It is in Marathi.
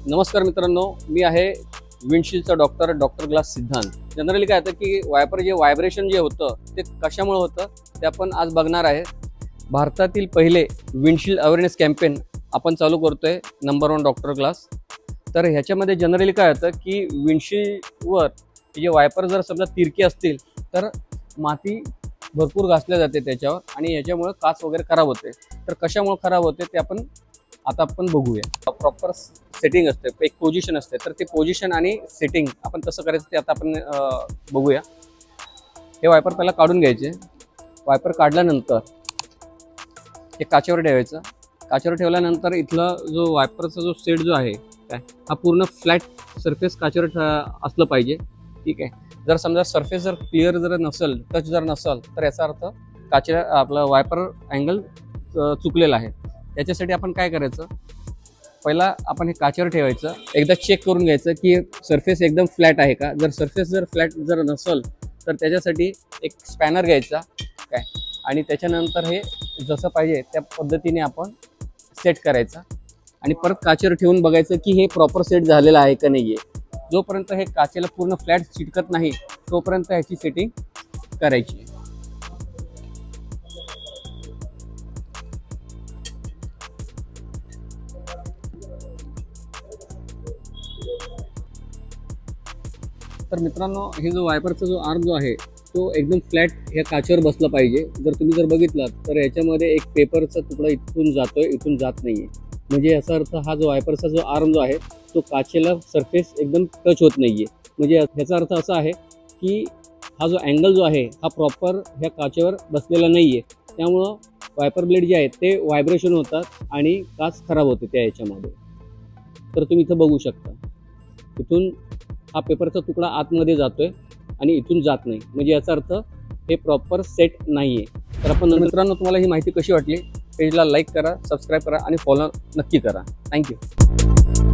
नमस्कार मित्रांनो, मी आहे विंडशील्डचा डॉक्टर ग्लास सिद्धांत। जनरली काय होतं की वायपर जे व्हायब्रेशन जे होतं ते कशामुळे होतं ते आपण आज बघणार आहे। भारतातील पहिले विंडशील्ड अवेअरनेस कॅम्पेन आपण चालू करतोय नंबर 1 डॉक्टर ग्लास। तर ह्याच्यामध्ये जनरली काय होतं की विंडशील्डवर जे वायपर जर समजा तिरके असतील तर माती भरपूर घासल्या जाते त्याच्यावर आणि याच्यामुळे काच वगैरे खराब होते। तर कशामुळे खराब होते ते आपण बघूया। प्रॉपर सेटिंग असते, एक पोझिशन असते, तर ते पोझिशन आणि सेटिंग आपण कसं करायचं ते आता आपण बघूया। हे वायपर पहिला काढून घ्यायचे। वायपर काढल्यानंतर हे काचेवर ठेवायचं। काचेवर ठेवल्यानंतर इथला जो वायपरचा जो सेट जो आहे काय हा पूर्ण फ्लॅट सरफेस काचेवर असलं पाहिजे, ठीक आहे। जर समजा सरफेस जर क्लिअर जर नसेल, टच जर नसेल, तर याचा अर्थ आपला वायपर अँगल चुकलेला आहे। त्याच्यासाठी आपण काय करायचं, पहिला आपण हे काचेवर ठेवायचं, एकदा चेक करून घ्यायचं की सरफेस एकदम फ्लॅट आहे का। जर सरफेस जर फ्लॅट जर नसेल तर त्याच्यासाठी एक स्पॅनर घ्यायचा काय आणि त्याच्यानंतर हे जसं पाहिजे त्या पद्धतीने आपण सेट करायचा आणि परत काचेवर ठेवून बघायचं की हे प्रॉपर सेट झालेलं आहे का नाही आहे। जोपर्यंत हे काचेला पूर्ण फ्लॅट चिटकत नाही तोपर्यंत ह्याची सेटिंग करायची। तर मित्रांनो, हे जो वायपरचा जो आर्म जो आहे तो एकदम फ्लॅट ह्या काचेवर बसला पाहिजे। जर तुम्ही जर बघितलात तर याच्यामध्ये एक पेपरचा तुकडा इथून जातोय, इथून जात नाहीये, म्हणजे याचा अर्थ हा जो वायपरचा जो आर्म जो आहे तो काचेला सरफेस एकदम टच होत नाहीये। म्हणजे ह्याचा अर्थ असा आहे की हा जो अँगल जो आहे हा प्रॉपर ह्या काचेवर बसलेला नाहीये, त्यामुळं वायपर ब्लेड जे आहेत ते व्हायब्रेशन होतात आणि काच खराब होते त्या याच्यामध्ये। तर तुम्ही इथं बघू शकता, इथून हा पेपरचा तुकडा आतमध्ये जातोय आणि इथून जात नाही, म्हणजे याचा अर्थ हे प्रॉपर सेट नाहीये। तर आपण मित्रांनो, तुम्हाला ही माहिती कशी वाटली, पेजला लाईक करा, सबस्क्राईब करा आणि फॉलो नक्की करा। थँक्यू।